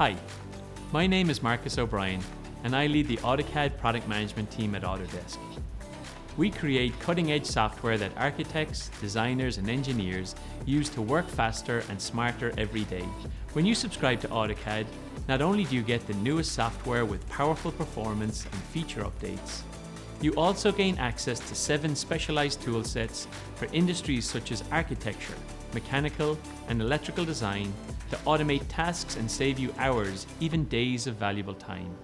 Hi, my name is Marcus O'Brien and I lead the AutoCAD product management team at Autodesk. We create cutting-edge software that architects, designers and engineers use to work faster and smarter every day. When you subscribe to AutoCAD, not only do you get the newest software with powerful performance and feature updates, you also gain access to 7 specialized toolsets for industries such as architecture, mechanical and electrical design to automate tasks and save you hours, even days of valuable time.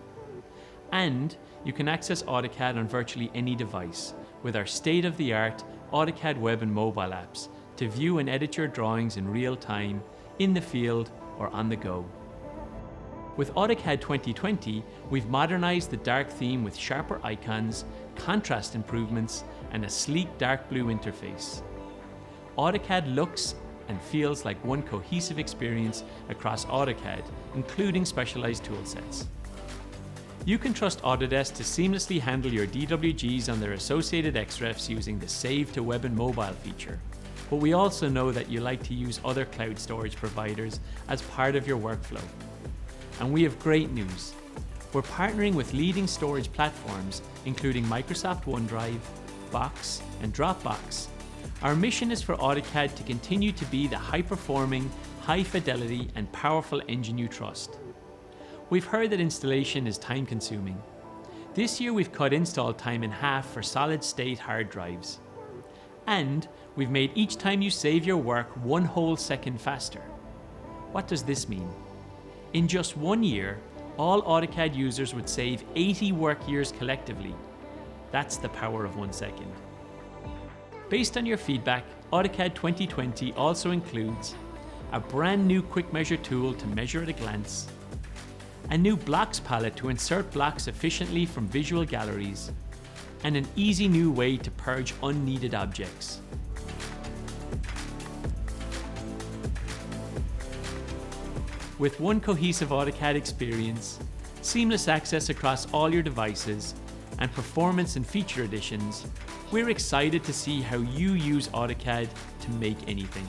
And you can access AutoCAD on virtually any device with our state-of-the-art AutoCAD Web and Mobile apps to view and edit your drawings in real time, in the field or on the go. With AutoCAD 2020, we've modernized the dark theme with sharper icons, contrast improvements, and a sleek dark blue interface. AutoCAD looks and feels like one cohesive experience across AutoCAD, including specialized toolsets. You can trust Autodesk to seamlessly handle your DWGs on their associated XREFs using the Save to Web and Mobile feature. But we also know that you like to use other cloud storage providers as part of your workflow. And we have great news. We're partnering with leading storage platforms, including Microsoft OneDrive, Box, and Dropbox. Our mission is for AutoCAD to continue to be the high-performing, high-fidelity, and powerful engine you trust. We've heard that installation is time-consuming. This year we've cut install time in half for solid-state hard drives. And we've made each time you save your work 1 whole second faster. What does this mean? In just 1 year, all AutoCAD users would save 80 work years collectively. That's the power of 1 second. Based on your feedback, AutoCAD 2020 also includes a brand new quick measure tool to measure at a glance, a new blocks palette to insert blocks efficiently from visual galleries, and an easy new way to purge unneeded objects. With one cohesive AutoCAD experience, seamless access across all your devices, and performance and feature additions, we're excited to see how you use AutoCAD to make anything.